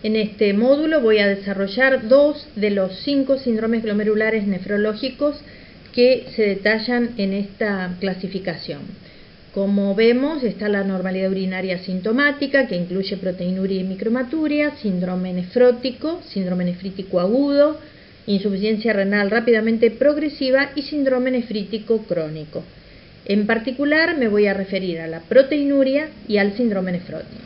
En este módulo voy a desarrollar 2 de los 5 síndromes glomerulares nefrológicos que se detallan en esta clasificación. Como vemos, está la normalidad urinaria asintomática, que incluye proteinuria y micromaturia, síndrome nefrótico, síndrome nefrítico agudo, insuficiencia renal rápidamente progresiva y síndrome nefrítico crónico. En particular me voy a referir a la proteinuria y al síndrome nefrótico.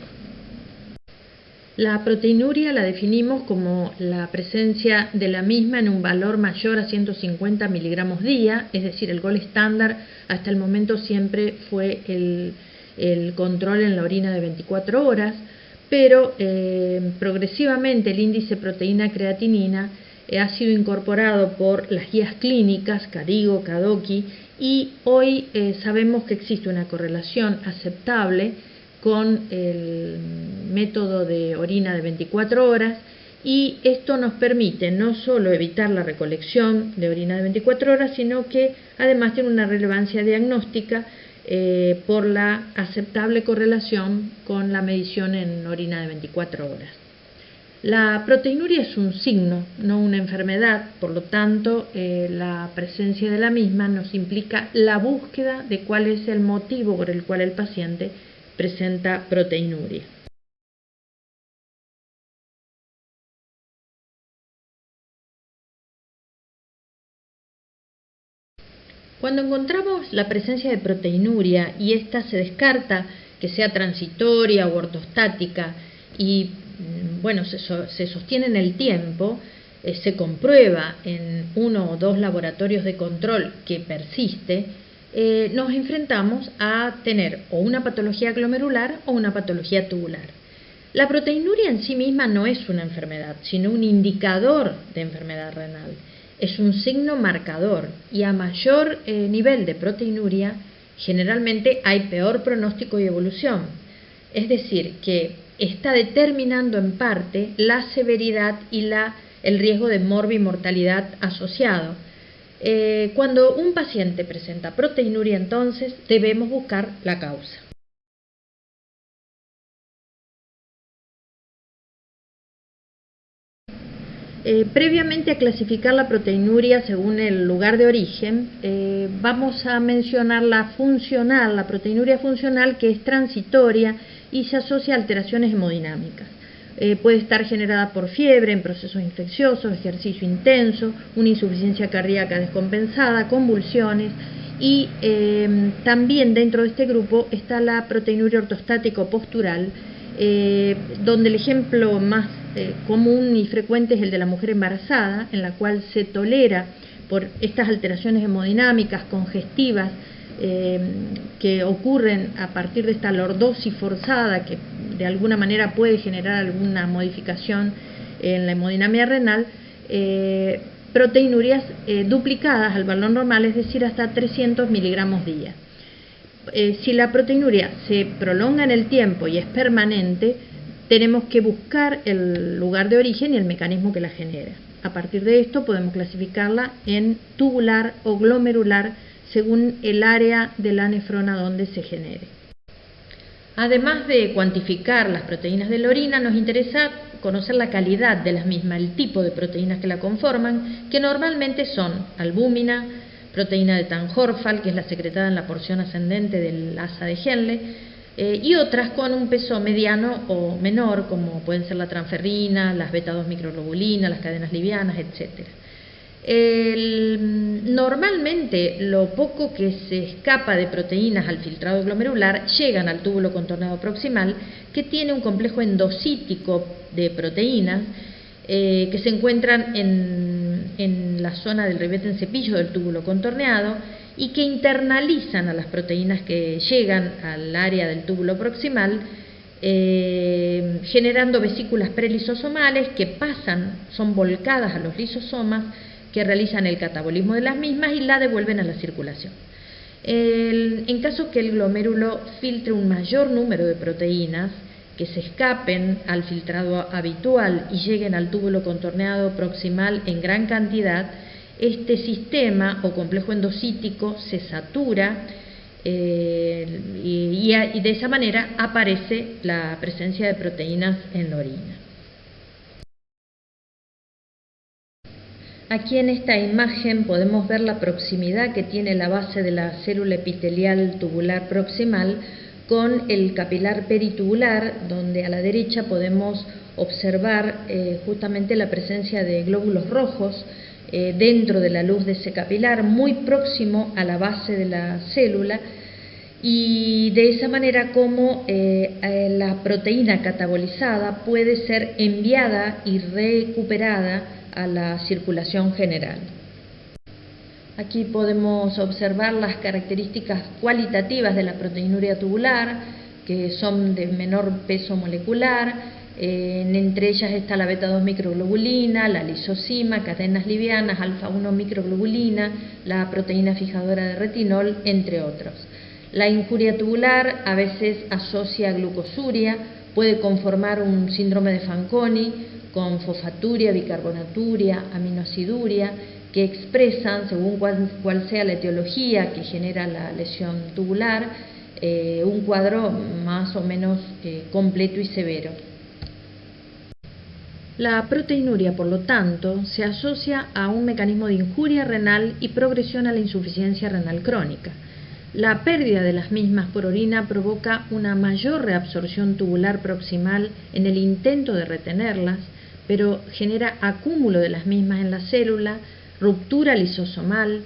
La proteinuria la definimos como la presencia de la misma en un valor mayor a 150 miligramos día, es decir, el gol estándar hasta el momento siempre fue el control en la orina de 24 horas, pero progresivamente el índice proteína-creatinina ha sido incorporado por las guías clínicas, KDIGO, KDOQI, y hoy sabemos que existe una correlación aceptable con el método de orina de 24 horas y esto nos permite no solo evitar la recolección de orina de 24 horas, sino que además tiene una relevancia diagnóstica por la aceptable correlación con la medición en orina de 24 horas. La proteinuria es un signo, no una enfermedad, por lo tanto la presencia de la misma nos implica la búsqueda de cuál es el motivo por el cual el paciente presenta proteinuria. Cuando encontramos la presencia de proteinuria y ésta se descarta que sea transitoria o ortostática y se sostiene en el tiempo, se comprueba en 1 o 2 laboratorios de control que persiste, nos enfrentamos a tener o una patología glomerular o una patología tubular. La proteinuria en sí misma no es una enfermedad, sino un indicador de enfermedad renal. Es un signo marcador y a mayor nivel de proteinuria generalmente hay peor pronóstico y evolución. Es decir, que está determinando en parte la severidad y el riesgo de morbimortalidad asociado. Cuando un paciente presenta proteinuria, entonces debemos buscar la causa. Previamente a clasificar la proteinuria según el lugar de origen, vamos a mencionar la proteinuria funcional, que es transitoria y se asocia a alteraciones hemodinámicas. Puede estar generada por fiebre en procesos infecciosos, ejercicio intenso, una insuficiencia cardíaca descompensada, convulsiones y también dentro de este grupo está la proteinuria ortostática o postural, donde el ejemplo más común y frecuente es el de la mujer embarazada, en la cual se tolera por estas alteraciones hemodinámicas congestivas que ocurren a partir de esta lordosis forzada que de alguna manera puede generar alguna modificación en la hemodinamia renal, proteinurias duplicadas al valor normal, es decir, hasta 300 miligramos día. Si la proteinuria se prolonga en el tiempo y es permanente, tenemos que buscar el lugar de origen y el mecanismo que la genera. A partir de esto podemos clasificarla en tubular o glomerular según el área de la nefrona donde se genere. Además de cuantificar las proteínas de la orina, nos interesa conocer la calidad de las mismas, el tipo de proteínas que la conforman, que normalmente son albúmina, proteína de Tan-Horfal, que es la secretada en la porción ascendente del asa de Henle, y otras con un peso mediano o menor, como pueden ser la transferrina, las beta-2 microglobulinas, las cadenas livianas, etc. Normalmente lo poco que se escapa de proteínas al filtrado glomerular llegan al túbulo contorneado proximal, que tiene un complejo endocítico de proteínas que se encuentran en la zona del ribete en cepillo del túbulo contorneado y que internalizan a las proteínas que llegan al área del túbulo proximal, generando vesículas prelisosomales que son volcadas a los lisosomas, que realizan el catabolismo de las mismas y la devuelven a la circulación. En caso que el glomérulo filtre un mayor número de proteínas que se escapen al filtrado habitual y lleguen al túbulo contorneado proximal en gran cantidad, este sistema o complejo endocítico se satura y de esa manera aparece la presencia de proteínas en la orina. Aquí en esta imagen podemos ver la proximidad que tiene la base de la célula epitelial tubular proximal con el capilar peritubular, donde a la derecha podemos observar justamente la presencia de glóbulos rojos dentro de la luz de ese capilar, muy próximo a la base de la célula, y de esa manera como la proteína catabolizada puede ser enviada y recuperada a la circulación general. Aquí podemos observar las características cualitativas de la proteinuria tubular, que son de menor peso molecular. Entre ellas está la beta-2 microglobulina, la lisozima, cadenas livianas, alfa-1 microglobulina, la proteína fijadora de retinol, entre otros. La injuria tubular a veces asocia a glucosuria, puede conformar un síndrome de Fanconi con fosfaturia, bicarbonaturia, aminoaciduria, que expresan, según cuál sea la etiología que genera la lesión tubular, un cuadro más o menos completo y severo. La proteinuria, por lo tanto, se asocia a un mecanismo de injuria renal y progresión a la insuficiencia renal crónica. La pérdida de las mismas por orina provoca una mayor reabsorción tubular proximal en el intento de retenerlas, pero genera acúmulo de las mismas en la célula, ruptura lisosomal.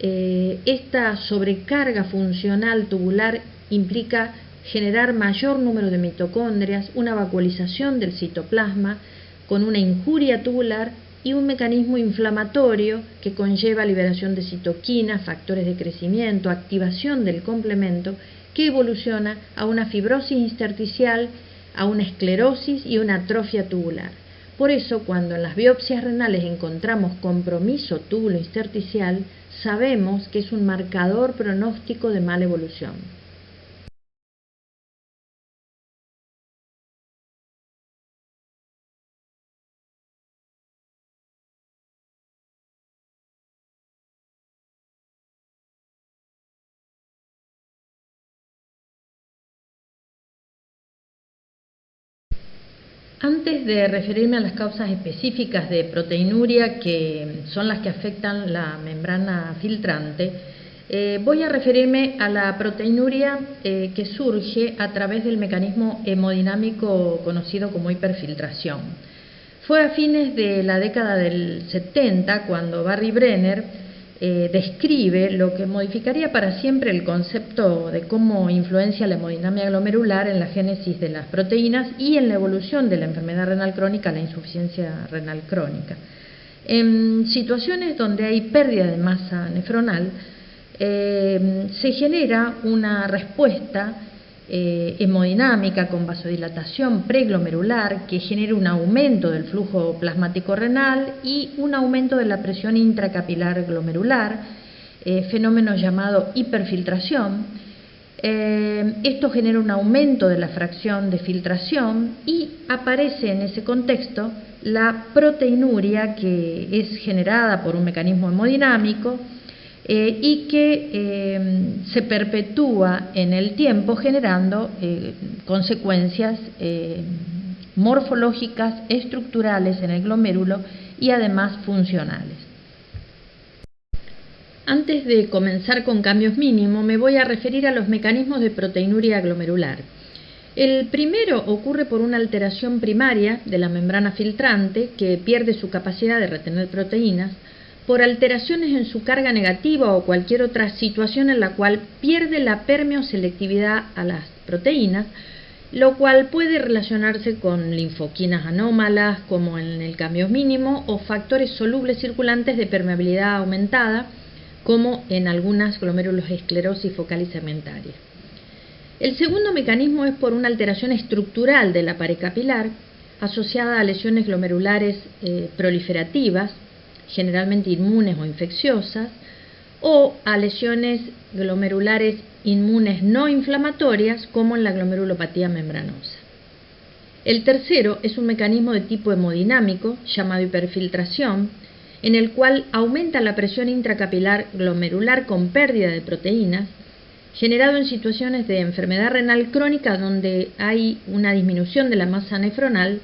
Esta sobrecarga funcional tubular implica generar mayor número de mitocondrias, una vacuolización del citoplasma con una injuria tubular y un mecanismo inflamatorio que conlleva liberación de citoquinas, factores de crecimiento, activación del complemento, que evoluciona a una fibrosis intersticial, a una esclerosis y una atrofia tubular. Por eso, cuando en las biopsias renales encontramos compromiso túbulo intersticial, sabemos que es un marcador pronóstico de mala evolución. Antes de referirme a las causas específicas de proteinuria, que son las que afectan la membrana filtrante, voy a referirme a la proteinuria que surge a través del mecanismo hemodinámico conocido como hiperfiltración. Fue a fines de la década del 70 cuando Barry Brenner describe lo que modificaría para siempre el concepto de cómo influencia la hemodinamia glomerular en la génesis de las proteínas y en la evolución de la enfermedad renal crónica, la insuficiencia renal crónica. En situaciones donde hay pérdida de masa nefronal, se genera una respuesta hemodinámica con vasodilatación preglomerular que genera un aumento del flujo plasmático renal y un aumento de la presión intracapilar glomerular, fenómeno llamado hiperfiltración. Esto genera un aumento de la fracción de filtración y aparece en ese contexto la proteinuria, que es generada por un mecanismo hemodinámico y que se perpetúa en el tiempo generando consecuencias morfológicas, estructurales en el glomérulo y además funcionales. Antes de comenzar con cambios mínimos, me voy a referir a los mecanismos de proteinuria glomerular. El primero ocurre por una alteración primaria de la membrana filtrante que pierde su capacidad de retener proteínas, por alteraciones en su carga negativa o cualquier otra situación en la cual pierde la permeoselectividad a las proteínas, lo cual puede relacionarse con linfoquinas anómalas, como en el cambio mínimo, o factores solubles circulantes de permeabilidad aumentada, como en algunas glomérulos esclerosis focal y segmentaria. El segundo mecanismo es por una alteración estructural de la pared capilar, asociada a lesiones glomerulares proliferativas, generalmente inmunes o infecciosas, o a lesiones glomerulares inmunes no inflamatorias, como en la glomerulopatía membranosa. El tercero es un mecanismo de tipo hemodinámico, llamado hiperfiltración, en el cual aumenta la presión intracapilar glomerular con pérdida de proteínas, generado en situaciones de enfermedad renal crónica donde hay una disminución de la masa nefronal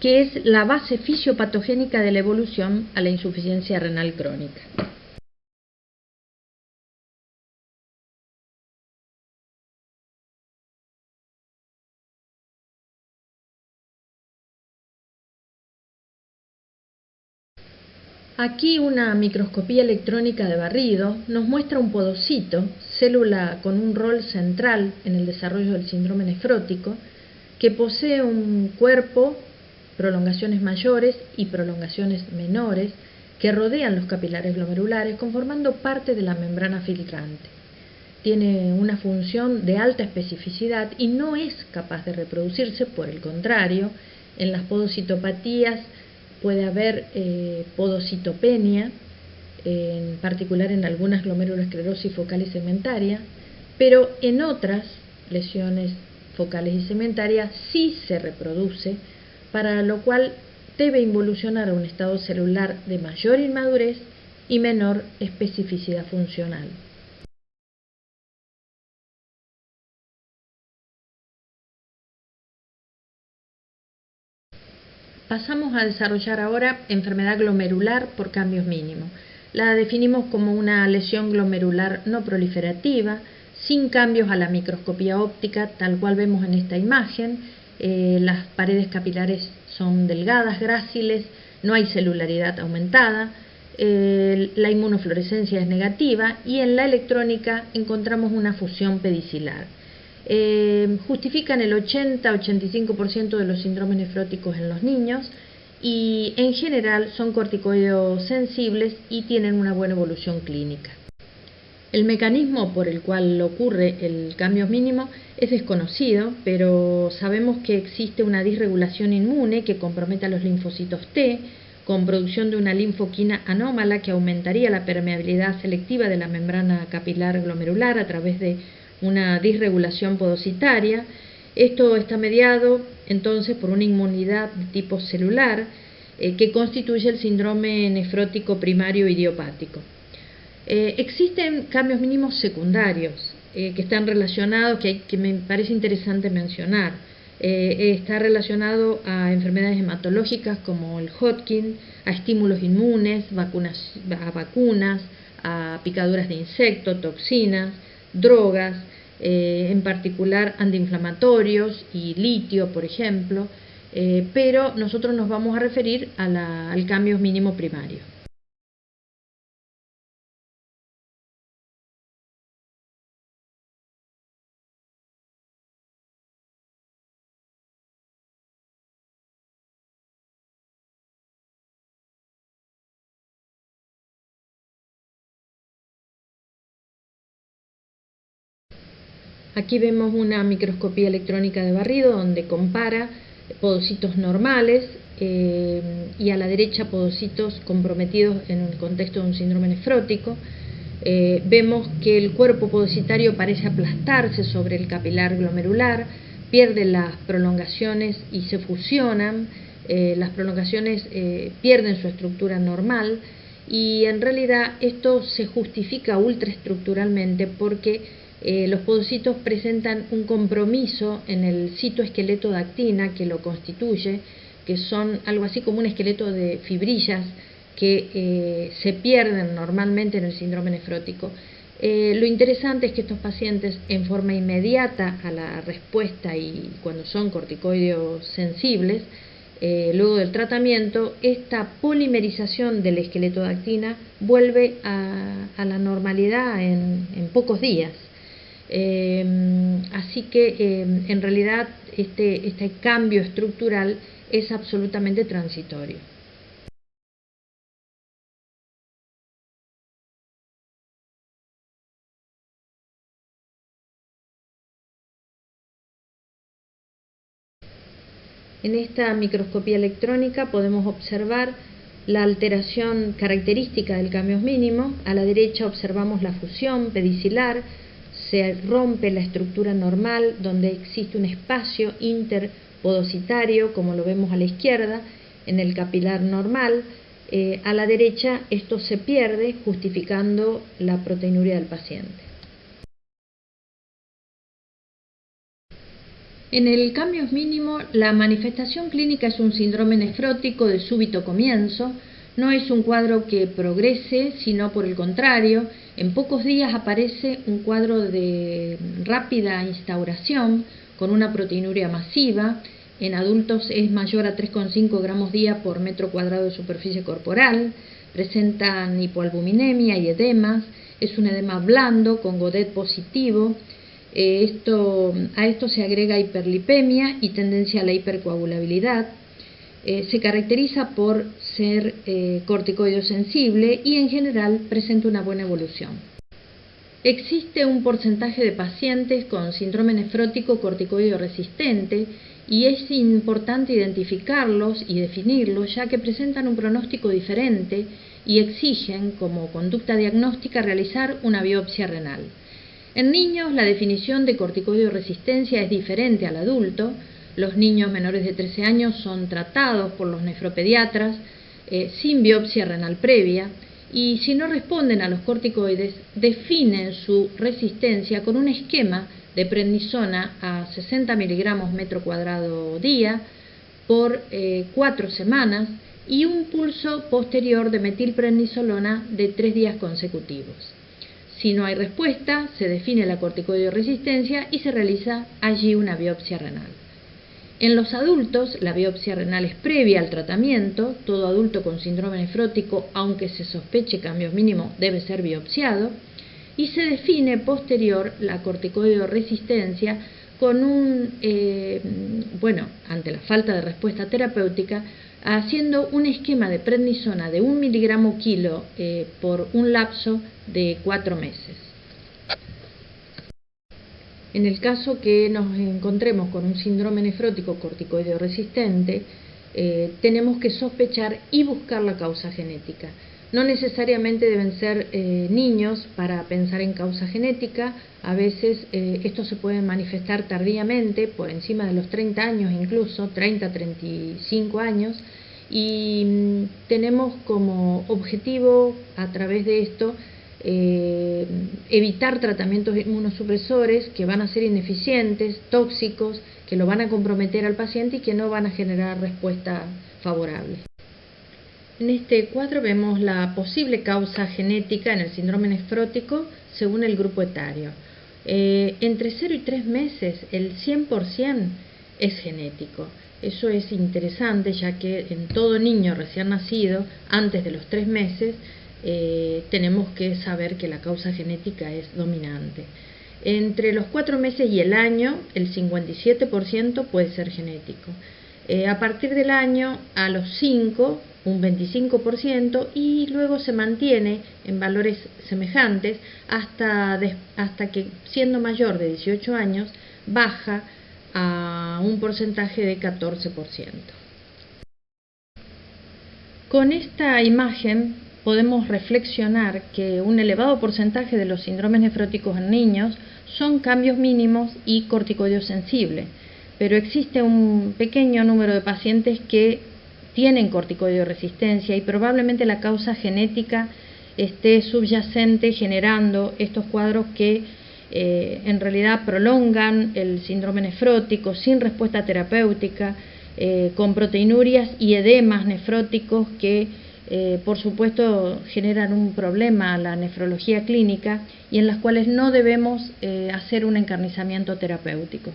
que es la base fisiopatogénica de la evolución a la insuficiencia renal crónica. Aquí una microscopía electrónica de barrido nos muestra un podocito, célula con un rol central en el desarrollo del síndrome nefrótico, que posee un cuerpo, prolongaciones mayores y prolongaciones menores, que rodean los capilares glomerulares conformando parte de la membrana filtrante. Tiene una función de alta especificidad y no es capaz de reproducirse, por el contrario, en las podocitopatías puede haber podocitopenia, en particular en algunas glomerulosclerosis focal y segmentaria, pero en otras lesiones focales y segmentarias sí se reproduce, para lo cual debe involucionar a un estado celular de mayor inmadurez y menor especificidad funcional. Pasamos a desarrollar ahora enfermedad glomerular por cambios mínimos. La definimos como una lesión glomerular no proliferativa, sin cambios a la microscopía óptica, tal cual vemos en esta imagen. Las paredes capilares son delgadas, gráciles, no hay celularidad aumentada, la inmunofluorescencia es negativa y en la electrónica encontramos una fusión pedicilar. Justifican el 80-85% de los síndromes nefróticos en los niños y en general son corticoides sensibles y tienen una buena evolución clínica. El mecanismo por el cual ocurre el cambio mínimo es desconocido, pero sabemos que existe una disregulación inmune que compromete a los linfocitos T, con producción de una linfoquina anómala que aumentaría la permeabilidad selectiva de la membrana capilar glomerular a través de una disregulación podocitaria. Esto está mediado entonces por una inmunidad de tipo celular que constituye el síndrome nefrótico primario idiopático. Existen cambios mínimos secundarios que están relacionados, que me parece interesante mencionar. Está relacionado a enfermedades hematológicas como el Hodgkin, a estímulos inmunes, a vacunas, a picaduras de insectos, toxinas, drogas, en particular antiinflamatorios y litio, por ejemplo, pero nosotros nos vamos a referir al cambio mínimo primario. Aquí vemos una microscopía electrónica de barrido donde compara podocitos normales y a la derecha podocitos comprometidos en el contexto de un síndrome nefrótico. Vemos que el cuerpo podocitario parece aplastarse sobre el capilar glomerular, pierde las prolongaciones y se fusionan. Las prolongaciones pierden su estructura normal y en realidad esto se justifica ultraestructuralmente porque los podocitos presentan un compromiso en el citoesqueleto de actina que lo constituye, que son algo así como un esqueleto de fibrillas que se pierden normalmente en el síndrome nefrótico. Lo interesante es que estos pacientes, en forma inmediata a la respuesta y cuando son corticoides sensibles, luego del tratamiento, esta polimerización del esqueleto de actina vuelve a la normalidad en pocos días. Así que en realidad este cambio estructural es absolutamente transitorio. En esta microscopía electrónica podemos observar la alteración característica del cambio mínimo. A la derecha observamos la fusión pedicilar, se rompe la estructura normal donde existe un espacio interpodocitario, como lo vemos a la izquierda, en el capilar normal. A la derecha esto se pierde, justificando la proteinuria del paciente. En el cambios mínimo, la manifestación clínica es un síndrome nefrótico de súbito comienzo. No es un cuadro que progrese, sino por el contrario, en pocos días aparece un cuadro de rápida instauración con una proteinuria masiva. En adultos es mayor a 3,5 gramos día por metro cuadrado de superficie corporal. Presentan hipoalbuminemia y edemas. Es un edema blando con Godet positivo. A esto se agrega hiperlipemia y tendencia a la hipercoagulabilidad. Se caracteriza por ser corticoide sensible y en general presenta una buena evolución. Existe un porcentaje de pacientes con síndrome nefrótico corticoide resistente y es importante identificarlos y definirlos, ya que presentan un pronóstico diferente y exigen como conducta diagnóstica realizar una biopsia renal. En niños, la definición de corticoide resistencia es diferente al adulto. Los niños menores de 13 años son tratados por los nefropediatras sin biopsia renal previa y si no responden a los corticoides, definen su resistencia con un esquema de prednisona a 60 miligramos metro cuadrado día por 4 semanas y un pulso posterior de metilprednisolona de 3 días consecutivos. Si no hay respuesta, se define la corticoide resistencia y se realiza allí una biopsia renal. En los adultos, la biopsia renal es previa al tratamiento. Todo adulto con síndrome nefrótico, aunque se sospeche cambios mínimos, debe ser biopsiado. Y se define posterior la corticoide resistencia con ante la falta de respuesta terapéutica, haciendo un esquema de prednisona de 1 miligramo kilo por un lapso de 4 meses. En el caso que nos encontremos con un síndrome nefrótico corticoide resistente, tenemos que sospechar y buscar la causa genética. No necesariamente deben ser niños para pensar en causa genética. A veces esto se puede manifestar tardíamente, por encima de los 30 años incluso, 30, 35 años, y tenemos como objetivo a través de esto evitar tratamientos inmunosupresores que van a ser ineficientes, tóxicos, que lo van a comprometer al paciente y que no van a generar respuesta favorable. En este cuadro vemos la posible causa genética en el síndrome nefrótico según el grupo etario. Entre 0 y 3 meses el 100% es genético. Eso es interesante, ya que en todo niño recién nacido, antes de los 3 meses, tenemos que saber que la causa genética es dominante. Entre los 4 meses y el año, el 57% puede ser genético. A partir del año, a los 5, un 25%, y luego se mantiene en valores semejantes hasta que, siendo mayor de 18 años, baja a un porcentaje de 14%. Con esta imagen podemos reflexionar que un elevado porcentaje de los síndromes nefróticos en niños son cambios mínimos y corticoide sensible, pero existe un pequeño número de pacientes que tienen corticoide resistencia y probablemente la causa genética esté subyacente generando estos cuadros que en realidad prolongan el síndrome nefrótico sin respuesta terapéutica, con proteinurias y edemas nefróticos que por supuesto generan un problema a la nefrología clínica y en las cuales no debemos hacer un encarnizamiento terapéutico.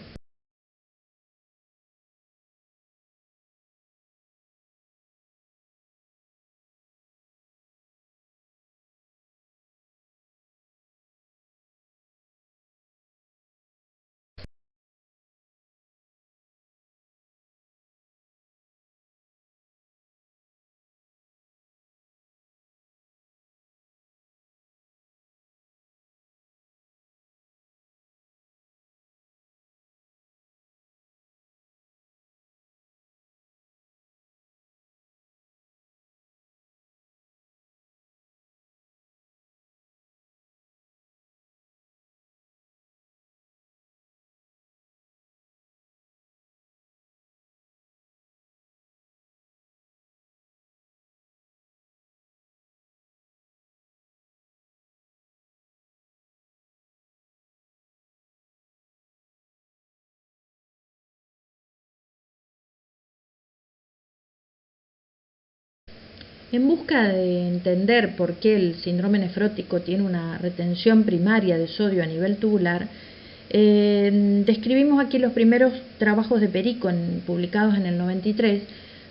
En busca de entender por qué el síndrome nefrótico tiene una retención primaria de sodio a nivel tubular, describimos aquí los primeros trabajos de Perico publicados en el 93,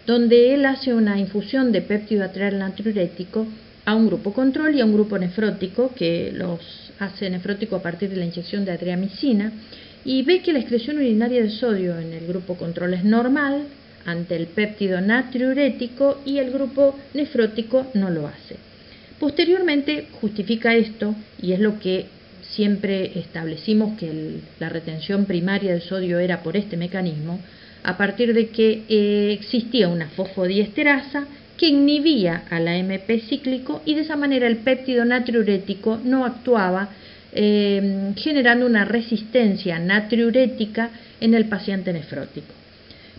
donde él hace una infusión de péptido atrial natriurético a un grupo control y a un grupo nefrótico, que los hace nefrótico a partir de la inyección de adriamicina, y ve que la excreción urinaria de sodio en el grupo control es normal ante el péptido natriurético y el grupo nefrótico no lo hace. Posteriormente justifica esto, y es lo que siempre establecimos, que la retención primaria de sodio era por este mecanismo, a partir de que existía una fosfodiesterasa que inhibía al AMP cíclico y de esa manera el péptido natriurético no actuaba, generando una resistencia natriurética en el paciente nefrótico.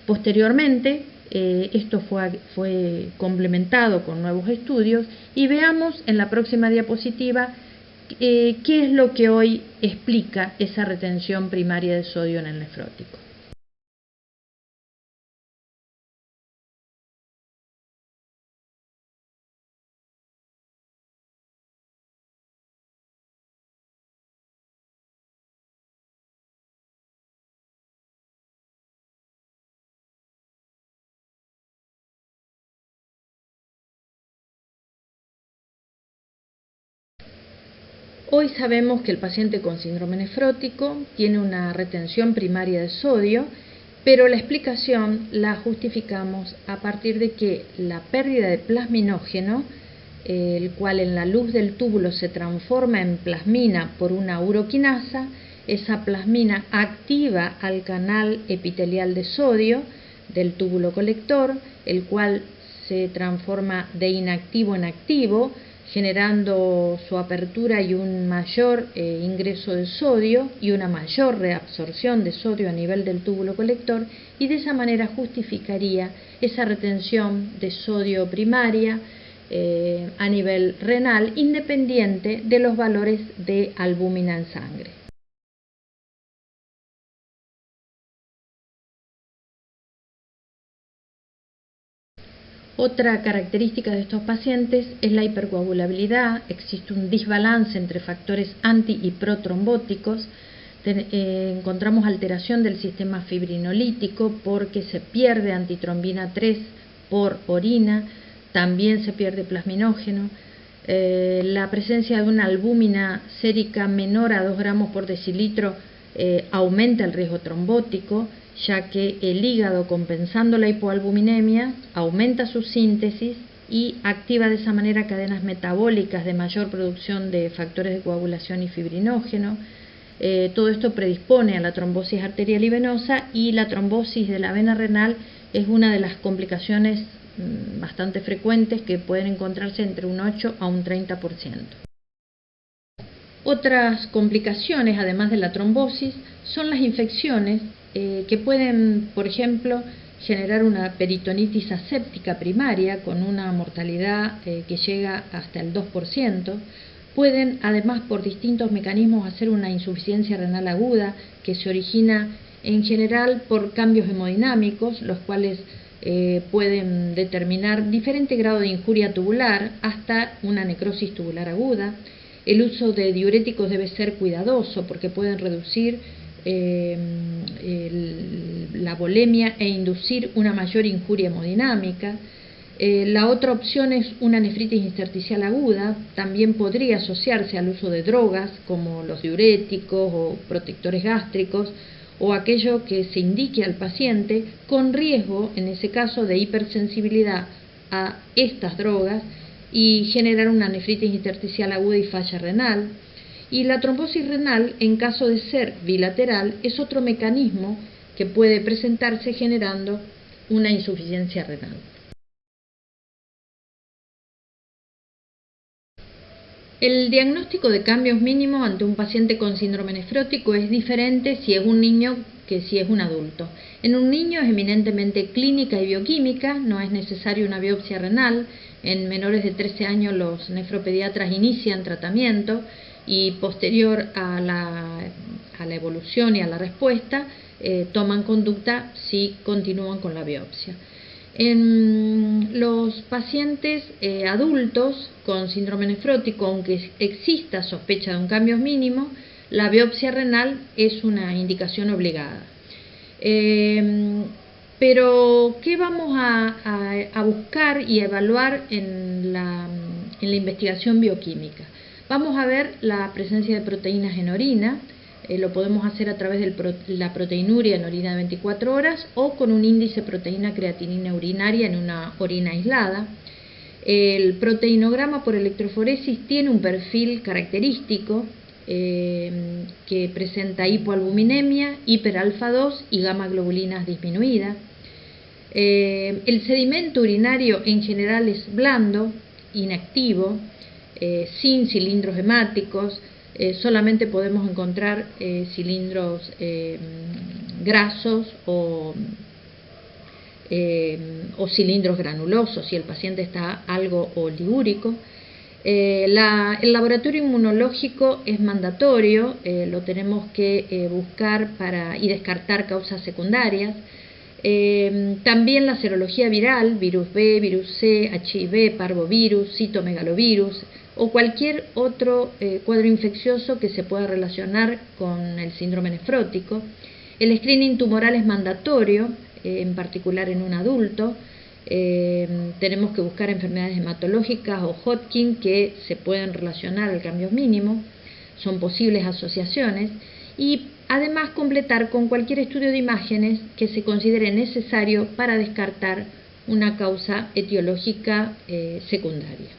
Posteriormente, esto fue complementado con nuevos estudios y veamos en la próxima diapositiva qué es lo que hoy explica esa retención primaria de sodio en el nefrótico. Hoy sabemos que el paciente con síndrome nefrótico tiene una retención primaria de sodio, pero la explicación la justificamos a partir de que la pérdida de plasminógeno, el cual en la luz del túbulo se transforma en plasmina por una uroquinasa, esa plasmina activa al canal epitelial de sodio del túbulo colector, el cual se transforma de inactivo en activo, generando su apertura y un mayor ingreso de sodio y una mayor reabsorción de sodio a nivel del túbulo colector, y de esa manera justificaría esa retención de sodio primaria a nivel renal, independiente de los valores de albúmina en sangre. Otra característica de estos pacientes es la hipercoagulabilidad. Existe un desbalance entre factores anti y protrombóticos. Encontramos alteración del sistema fibrinolítico porque se pierde antitrombina 3 por orina, también se pierde plasminógeno. La presencia de una albúmina sérica menor a 2 gramos por decilitro aumenta el riesgo trombótico, ya que el hígado, compensando la hipoalbuminemia, aumenta su síntesis y activa de esa manera cadenas metabólicas de mayor producción de factores de coagulación y fibrinógeno. Todo esto predispone a la trombosis arterial y venosa, y la trombosis de la vena renal es una de las complicaciones bastante frecuentes, que pueden encontrarse entre un 8 a un 30%. Otras complicaciones, además de la trombosis, son las infecciones que pueden, por ejemplo, generar una peritonitis aséptica primaria con una mortalidad que llega hasta el 2%. Pueden, además, por distintos mecanismos, hacer una insuficiencia renal aguda que se origina en general por cambios hemodinámicos, los cuales pueden determinar diferente grado de injuria tubular hasta una necrosis tubular aguda. El uso de diuréticos debe ser cuidadoso porque pueden reducir la volemia e inducir una mayor injuria hemodinámica. La otra opción es una nefritis intersticial aguda. También podría asociarse al uso de drogas como los diuréticos o protectores gástricos, o aquello que se indique al paciente, con riesgo en ese caso de hipersensibilidad a estas drogas y generar una nefritis intersticial aguda y falla renal. Y la trombosis renal, en caso de ser bilateral, es otro mecanismo que puede presentarse generando una insuficiencia renal. El diagnóstico de cambios mínimos ante un paciente con síndrome nefrótico es diferente si es un niño que si es un adulto. En un niño es eminentemente clínica y bioquímica, no es necesaria una biopsia renal. En menores de 13 años los nefropediatras inician tratamiento y posterior a la evolución y a la respuesta toman conducta si continúan con la biopsia. En los pacientes adultos con síndrome nefrótico, aunque exista sospecha de un cambio mínimo, la biopsia renal es una indicación obligada. Pero, ¿qué vamos a buscar y a evaluar en la investigación bioquímica? Vamos a ver la presencia de proteínas en orina. Lo podemos hacer a través de la proteinuria en orina de 24 horas o con un índice proteína creatinina urinaria en una orina aislada. El proteinograma por electroforesis tiene un perfil característico que presenta hipoalbuminemia, hiperalfa 2 y gamma globulinas disminuidas. El sedimento urinario en general es blando, inactivo, sin cilindros hemáticos. Solamente podemos encontrar cilindros grasos o cilindros granulosos si el paciente está algo oligúrico. El laboratorio inmunológico es mandatorio, lo tenemos que buscar y descartar causas secundarias. También la serología viral, virus B, virus C, HIV, parvovirus, citomegalovirus o cualquier otro cuadro infeccioso que se pueda relacionar con el síndrome nefrótico. El screening tumoral es mandatorio, en particular en un adulto. Tenemos que buscar enfermedades hematológicas o Hodgkin que se pueden relacionar al cambio mínimo, son posibles asociaciones, y además completar con cualquier estudio de imágenes que se considere necesario para descartar una causa etiológica secundaria.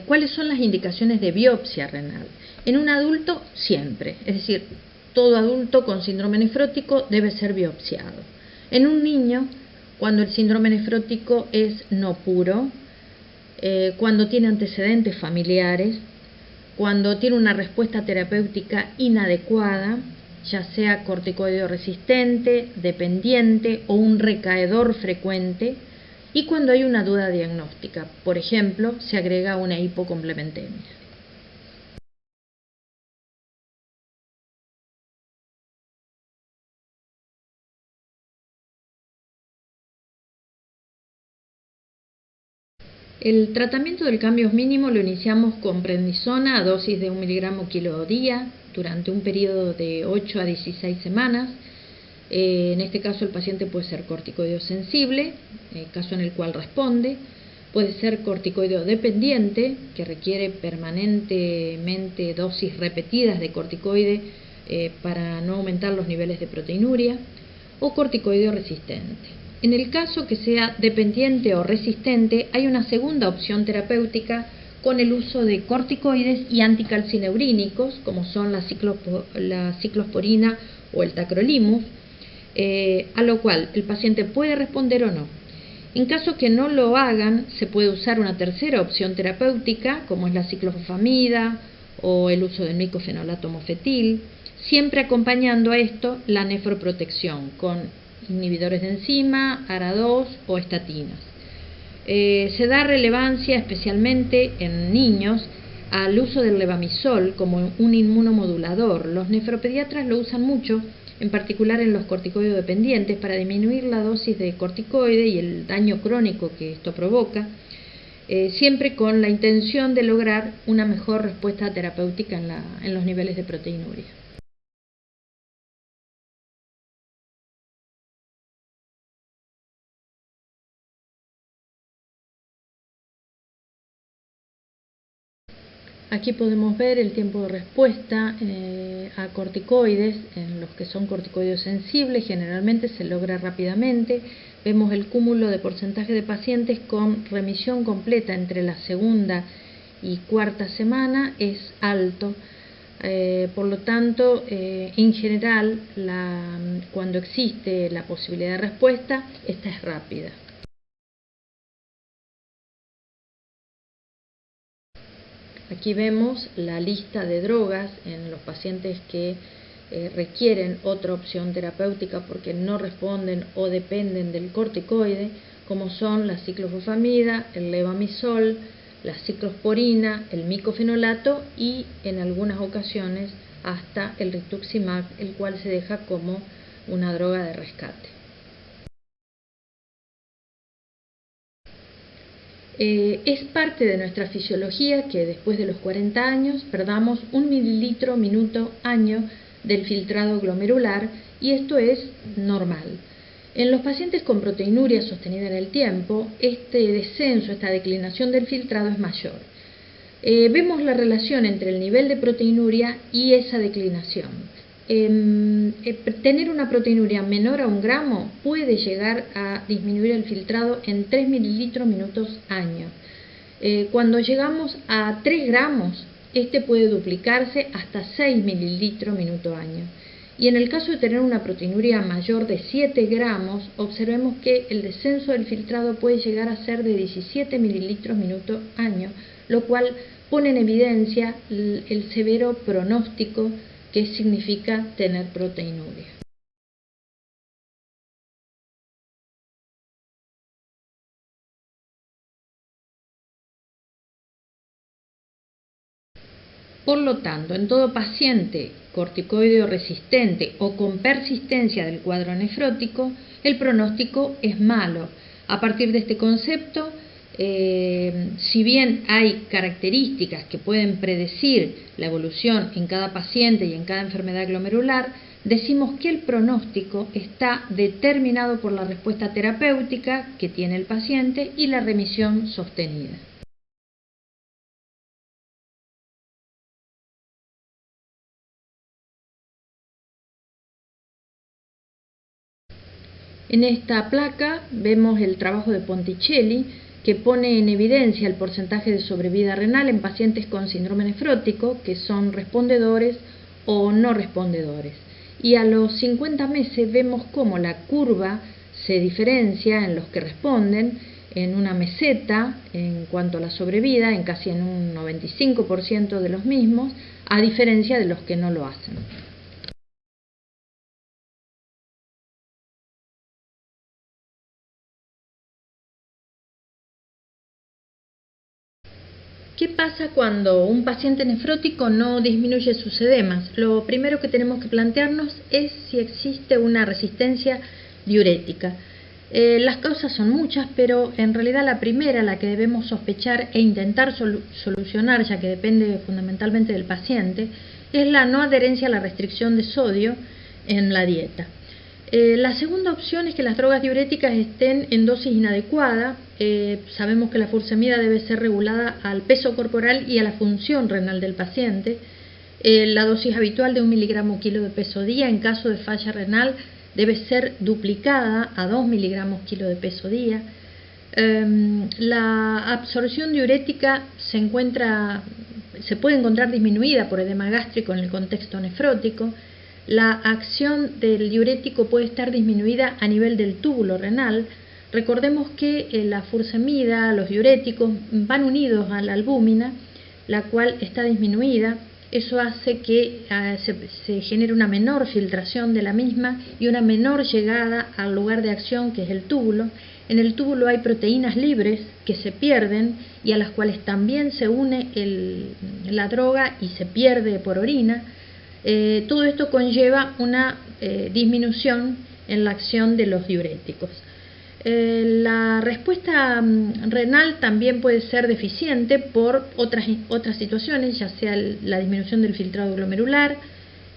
¿Cuáles son las indicaciones de biopsia renal? En un adulto siempre, es decir, todo adulto con síndrome nefrótico debe ser biopsiado. En un niño, cuando el síndrome nefrótico es no puro, cuando tiene antecedentes familiares, cuando tiene una respuesta terapéutica inadecuada, ya sea corticoideo resistente, dependiente o un recaedor frecuente, y cuando hay una duda diagnóstica, por ejemplo, se agrega una hipocomplementemia. El tratamiento del cambio mínimo lo iniciamos con prednisona a dosis de 1 miligramo kilo día durante un periodo de 8 a 16 semanas. En este caso el paciente puede ser corticoideo sensible, caso en el cual responde, puede ser corticoideo dependiente, que requiere permanentemente dosis repetidas de corticoide para no aumentar los niveles de proteinuria, o corticoideo resistente. En el caso que sea dependiente o resistente, hay una segunda opción terapéutica con el uso de corticoides y anticalcineurínicos, como son la ciclosporina o el tacrolimus, a lo cual el paciente puede responder o no. En caso que no lo hagan, se puede usar una tercera opción terapéutica, como es la ciclofosfamida o el uso del micofenolato mofetil, siempre acompañando a esto la nefroprotección con inhibidores de enzima, ARA2 o estatinas. Se da relevancia especialmente en niños al uso del levamisol como un inmunomodulador. Los nefropediatras lo usan mucho, en particular en los corticoides dependientes, para disminuir la dosis de corticoide y el daño crónico que esto provoca, siempre con la intención de lograr una mejor respuesta terapéutica en los niveles de proteinuria. Aquí podemos ver el tiempo de respuesta a corticoides. En los que son corticoides sensibles generalmente se logra rápidamente. Vemos el cúmulo de porcentaje de pacientes con remisión completa entre la segunda y cuarta semana es alto. Por lo tanto, en general, cuando existe la posibilidad de respuesta, esta es rápida. Aquí vemos la lista de drogas en los pacientes que requieren otra opción terapéutica porque no responden o dependen del corticoide, como son la ciclofosfamida, el levamisol, la ciclosporina, el micofenolato y en algunas ocasiones hasta el rituximab, el cual se deja como una droga de rescate. Es parte de nuestra fisiología que después de los 40 años perdamos 1 mililitro minuto año del filtrado glomerular, y esto es normal. En los pacientes con proteinuria sostenida en el tiempo, este descenso, esta declinación del filtrado es mayor. Vemos la relación entre el nivel de proteinuria y esa declinación. Tener una proteinuria menor a 1 gramo puede llegar a disminuir el filtrado en 3 mililitros minutos año. Cuando llegamos a 3 gramos, este puede duplicarse hasta 6 mililitros minuto año. Y en el caso de tener una proteinuria mayor de 7 gramos, observemos que el descenso del filtrado puede llegar a ser de 17 mililitros minuto año, lo cual pone en evidencia el severo pronóstico que significa tener proteinuria. Por lo tanto, en todo paciente corticoideo resistente o con persistencia del cuadro nefrótico, el pronóstico es malo. A partir de este concepto, si bien hay características que pueden predecir la evolución en cada paciente y en cada enfermedad glomerular, decimos que el pronóstico está determinado por la respuesta terapéutica que tiene el paciente y la remisión sostenida. En esta placa vemos el trabajo de Ponticelli, que pone en evidencia el porcentaje de sobrevida renal en pacientes con síndrome nefrótico que son respondedores o no respondedores. Y a los 50 meses vemos cómo la curva se diferencia en los que responden en una meseta en cuanto a la sobrevida, en casi en un 95% de los mismos, a diferencia de los que no lo hacen. ¿Qué pasa cuando un paciente nefrótico no disminuye sus edemas? Lo primero que tenemos que plantearnos es si existe una resistencia diurética. Las causas son muchas, pero en realidad la primera, la que debemos sospechar e intentar solucionar, ya que depende fundamentalmente del paciente, es la no adherencia a la restricción de sodio en la dieta. La segunda opción es que las drogas diuréticas estén en dosis inadecuada. Sabemos que la furosemida debe ser regulada al peso corporal y a la función renal del paciente. La dosis habitual de 1 miligramo kilo de peso día en caso de falla renal debe ser duplicada a 2 miligramos kilo de peso día. La absorción diurética se puede encontrar disminuida por edema gástrico en el contexto nefrótico. La acción del diurético puede estar disminuida a nivel del túbulo renal. Recordemos que la furosemida, los diuréticos van unidos a la albúmina, la cual está disminuida. Eso hace que se genere una menor filtración de la misma y una menor llegada al lugar de acción, que es el túbulo. En el túbulo hay proteínas libres que se pierden y a las cuales también se une la droga y se pierde por orina. Todo esto conlleva una disminución en la acción de los diuréticos. La respuesta renal también puede ser deficiente por otras situaciones, ya sea la disminución del filtrado glomerular,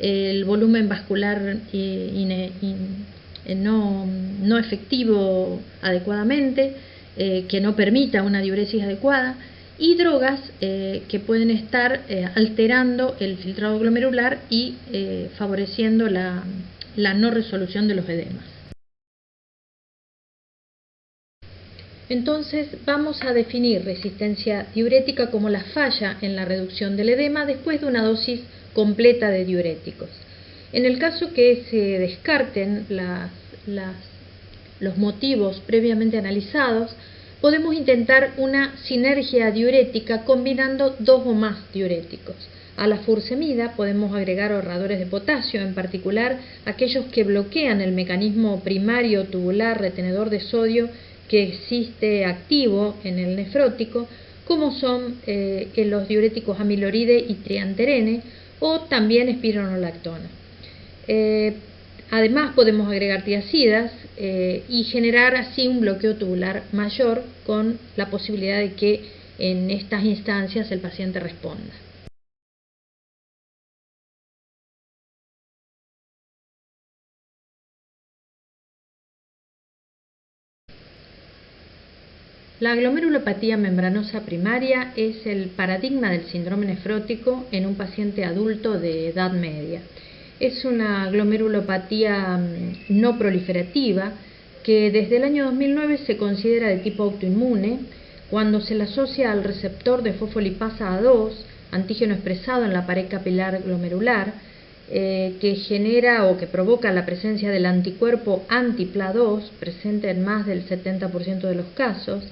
el volumen vascular no efectivo adecuadamente, que no permita una diuresis adecuada, y drogas que pueden estar alterando el filtrado glomerular y favoreciendo la no resolución de los edemas. Entonces vamos a definir resistencia diurética como la falla en la reducción del edema después de una dosis completa de diuréticos. En el caso que se descarten los motivos previamente analizados, podemos intentar una sinergia diurética combinando 2 o más diuréticos. A la furosemida podemos agregar ahorradores de potasio, en particular aquellos que bloquean el mecanismo primario tubular retenedor de sodio que existe activo en el nefrótico, como son los diuréticos amiloride y trianterene, o también espironolactona. Además podemos agregar tiacidas y generar así un bloqueo tubular mayor con la posibilidad de que en estas instancias el paciente responda. La glomerulopatía membranosa primaria es el paradigma del síndrome nefrótico en un paciente adulto de edad media. Es una glomerulopatía no proliferativa que desde el año 2009 se considera de tipo autoinmune cuando se la asocia al receptor de fosfolipasa A2, antígeno expresado en la pared capilar glomerular, que genera o que provoca la presencia del anticuerpo anti-PLA2 presente en más del 70% de los casos,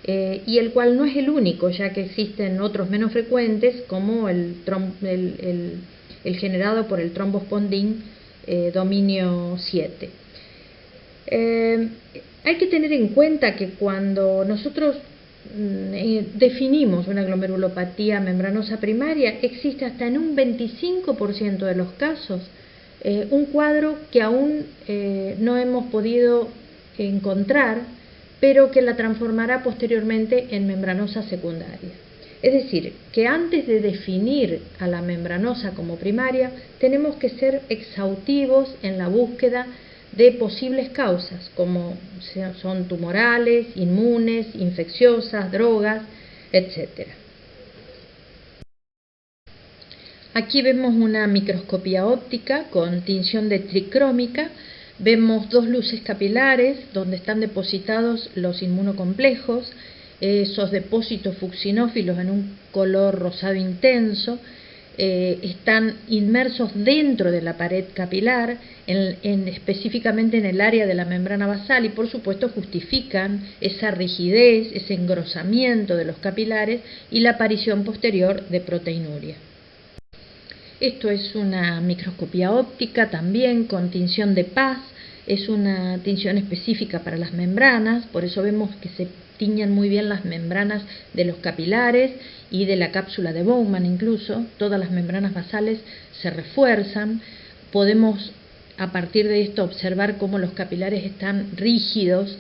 y el cual no es el único, ya que existen otros menos frecuentes como el generado por el trombospondin dominio 7. Hay que tener en cuenta que cuando nosotros definimos una glomerulopatía membranosa primaria, existe hasta en un 25% de los casos un cuadro que aún no hemos podido encontrar, pero que la transformará posteriormente en membranosa secundaria. Es decir, que antes de definir a la membranosa como primaria, tenemos que ser exhaustivos en la búsqueda de posibles causas, como son tumorales, inmunes, infecciosas, drogas, etc. Aquí vemos una microscopía óptica con tinción de tricrómica. Vemos dos luces capilares donde están depositados los inmunocomplejos, esos depósitos fucsinófilos en un color rosado intenso. Están inmersos dentro de la pared capilar, específicamente en el área de la membrana basal, y por supuesto justifican esa rigidez, ese engrosamiento de los capilares y la aparición posterior de proteinuria. Esto es una microscopía óptica también con tinción de Paz, es una tinción específica para las membranas, por eso vemos que se tiñan muy bien las membranas de los capilares y de la cápsula de Bowman incluso. Todas las membranas basales se refuerzan. Podemos a partir de esto observar cómo los capilares están rígidos,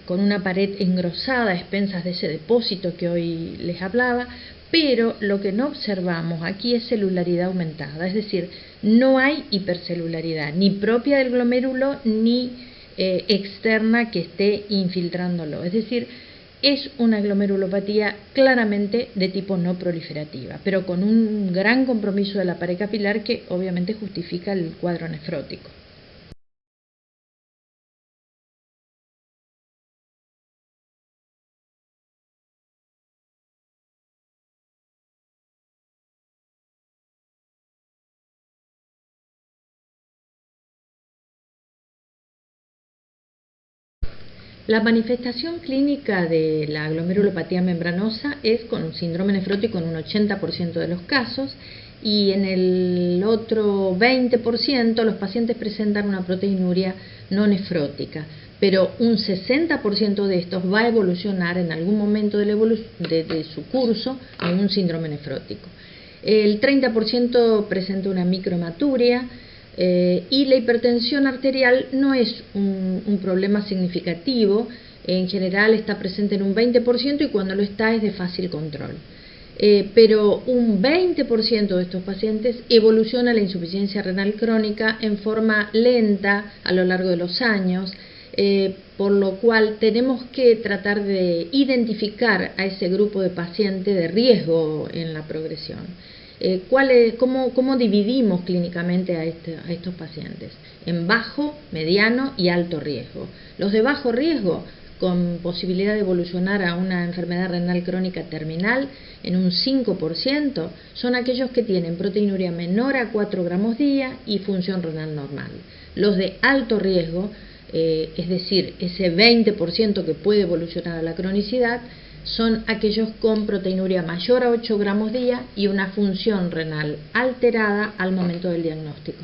con una pared engrosada a expensas de ese depósito que hoy les hablaba, pero lo que no observamos aquí es celularidad aumentada, es decir, no hay hipercelularidad, ni propia del glomérulo ni externa que esté infiltrándolo, es decir, es una glomerulopatía claramente de tipo no proliferativa, pero con un gran compromiso de la pared capilar que obviamente justifica el cuadro nefrótico. La manifestación clínica de la glomerulopatía membranosa es con un síndrome nefrótico en un 80% de los casos, y en el otro 20% los pacientes presentan una proteinuria no nefrótica, pero un 60% de estos va a evolucionar en algún momento de su curso a un síndrome nefrótico. El 30% presenta una microhematuria, y la hipertensión arterial no es un problema significativo. En general está presente en un 20% y cuando lo está es de fácil control. Pero un 20% de estos pacientes evoluciona a la insuficiencia renal crónica en forma lenta a lo largo de los años, por lo cual tenemos que tratar de identificar a ese grupo de pacientes de riesgo en la progresión. ¿Cómo dividimos clínicamente a estos pacientes? En bajo, mediano y alto riesgo. Los de bajo riesgo, con posibilidad de evolucionar a una enfermedad renal crónica terminal en un 5%, son aquellos que tienen proteinuria menor a 4 gramos día y función renal normal. Los de alto riesgo, es decir, ese 20% que puede evolucionar a la cronicidad, son aquellos con proteinuria mayor a 8 gramos día y una función renal alterada al momento del diagnóstico.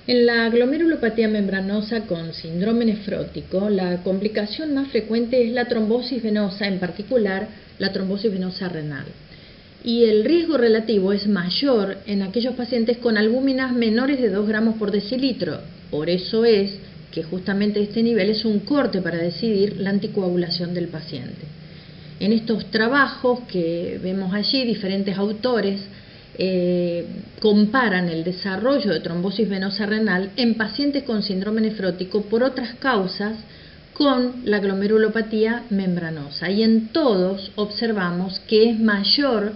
En la glomerulopatía membranosa con síndrome nefrótico, la complicación más frecuente es la trombosis venosa, en particular la trombosis venosa renal. Y el riesgo relativo es mayor en aquellos pacientes con albúminas menores de 2 gramos por decilitro. Por eso es que justamente este nivel es un corte para decidir la anticoagulación del paciente. En estos trabajos que vemos allí, diferentes autores comparan el desarrollo de trombosis venosa renal en pacientes con síndrome nefrótico por otras causas con la glomerulopatía membranosa, y en todos observamos que es mayor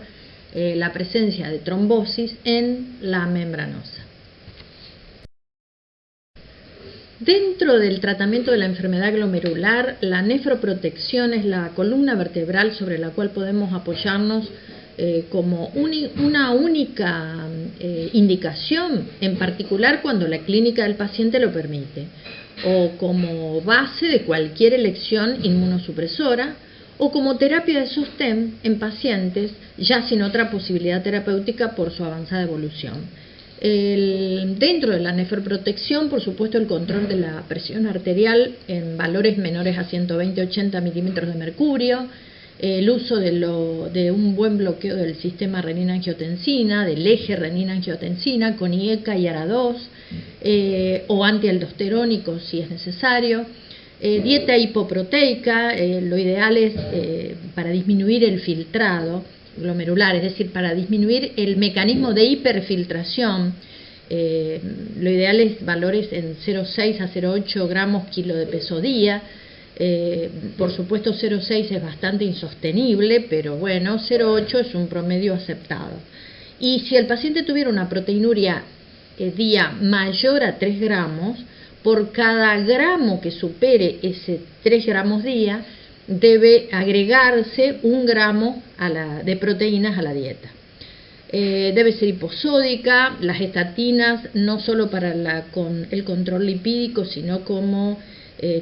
la presencia de trombosis en la membranosa. Dentro del tratamiento de la enfermedad glomerular, la nefroprotección es la columna vertebral sobre la cual podemos apoyarnos como una única indicación, en particular cuando la clínica del paciente lo permite, o como base de cualquier elección inmunosupresora, o como terapia de sostén en pacientes ya sin otra posibilidad terapéutica por su avanzada evolución. Dentro de la nefroprotección, por supuesto, el control de la presión arterial en valores menores a 120-80 milímetros de mercurio, el uso de un buen bloqueo del sistema renina-angiotensina, del eje renina-angiotensina con IECA y ARA2, o antialdosterónicos si es necesario. Dieta hipoproteica, lo ideal es para disminuir el filtrado glomerular, es decir, para disminuir el mecanismo de hiperfiltración. Lo ideal es valores en 0,6 a 0,8 gramos kilo de peso día. Por supuesto 0,6 es bastante insostenible, pero bueno, 0,8 es un promedio aceptado. Y si el paciente tuviera una proteinuria día mayor a 3 gramos, por cada gramo que supere ese 3 gramos día, debe agregarse 1 gramo de proteínas a la dieta. Debe ser hiposódica, las estatinas no solo para el control lipídico, sino como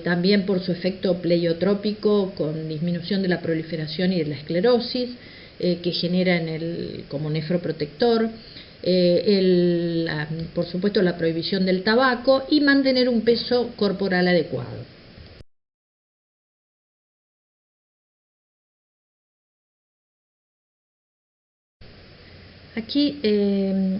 también por su efecto pleiotrópico con disminución de la proliferación y de la esclerosis que genera como nefroprotector. Por supuesto la prohibición del tabaco y mantener un peso corporal adecuado. Aquí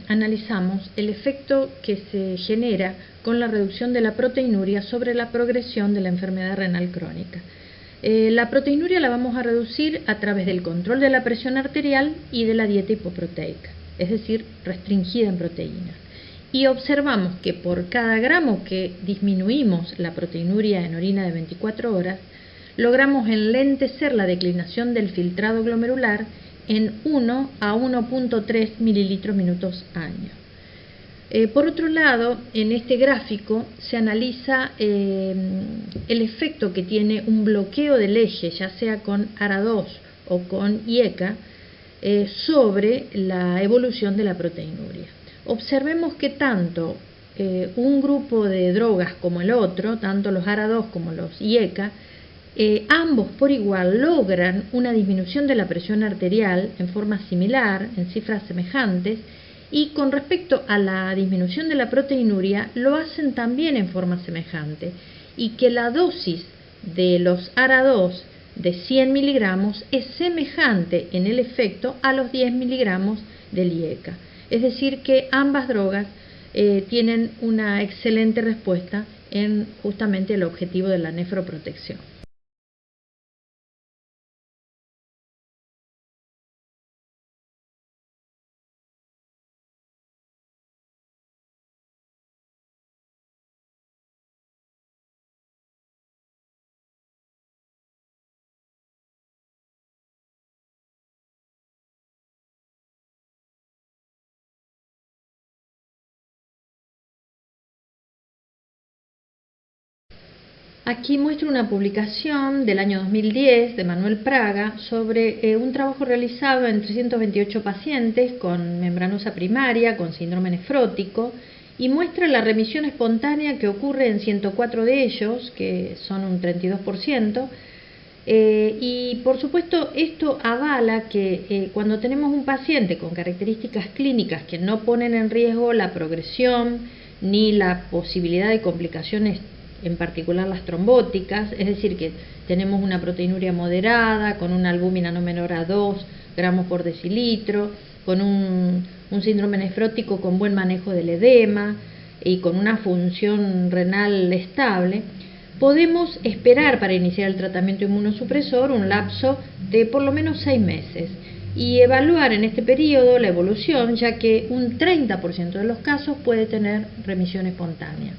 analizamos el efecto que se genera con la reducción de la proteinuria sobre la progresión de la enfermedad renal crónica. La proteinuria la vamos a reducir a través del control de la presión arterial y de la dieta hipoproteica, es decir, restringida en proteínas. Y observamos que por cada gramo que disminuimos la proteinuria en orina de 24 horas, logramos enlentecer la declinación del filtrado glomerular en 1 a 1.3 mililitros minutos año. Por otro lado, en este gráfico se analiza el efecto que tiene un bloqueo del eje, ya sea con ARA2 o con IECA, sobre la evolución de la proteinuria. Observemos que tanto un grupo de drogas como el otro, tanto los ARA2 como los IECA, ambos por igual logran una disminución de la presión arterial en forma similar, en cifras semejantes, y con respecto a la disminución de la proteinuria lo hacen también en forma semejante, y que la dosis de los ARA2 de 100 miligramos es semejante en el efecto a los 10 miligramos del IECA. Es decir, que ambas drogas tienen una excelente respuesta en justamente el objetivo de la nefroprotección. Aquí muestro una publicación del año 2010 de Manuel Praga sobre un trabajo realizado en 328 pacientes con membranosa primaria, con síndrome nefrótico, y muestra la remisión espontánea que ocurre en 104 de ellos, que son un 32%, y por supuesto esto avala que cuando tenemos un paciente con características clínicas que no ponen en riesgo la progresión ni la posibilidad de complicaciones, en particular las trombóticas, es decir, que tenemos una proteinuria moderada, con una albúmina no menor a 2 gramos por decilitro, con un síndrome nefrótico con buen manejo del edema y con una función renal estable, podemos esperar para iniciar el tratamiento inmunosupresor un lapso de por lo menos 6 meses y evaluar en este periodo la evolución, ya que un 30% de los casos puede tener remisión espontánea.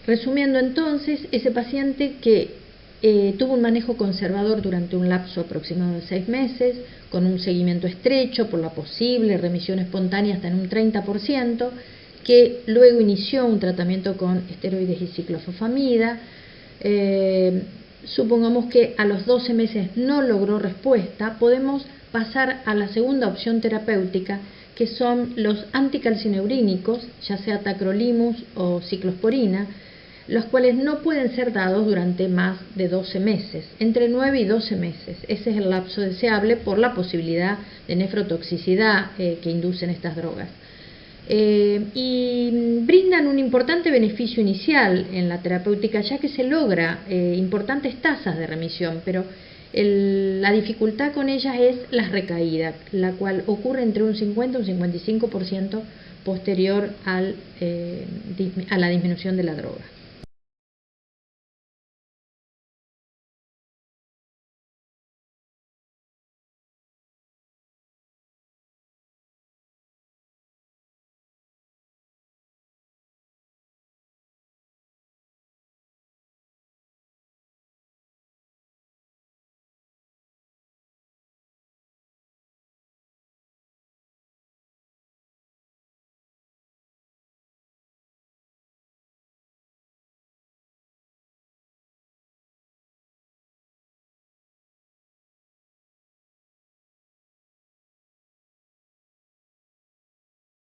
Resumiendo entonces, ese paciente que tuvo un manejo conservador durante un lapso aproximado de 6 meses, con un seguimiento estrecho por la posible remisión espontánea hasta en un 30%, que luego inició un tratamiento con esteroides y ciclofosfamida, supongamos que a los 12 meses no logró respuesta, podemos pasar a la segunda opción terapéutica, que son los anticalcineurínicos, ya sea tacrolimus o ciclosporina, los cuales no pueden ser dados durante más de 12 meses, entre 9 y 12 meses. Ese es el lapso deseable por la posibilidad de nefrotoxicidad que inducen estas drogas. Y brindan un importante beneficio inicial en la terapéutica, ya que se logra importantes tasas de remisión, pero la dificultad con ellas es la recaída, la cual ocurre entre un 50 y un 55% posterior a la disminución de la droga.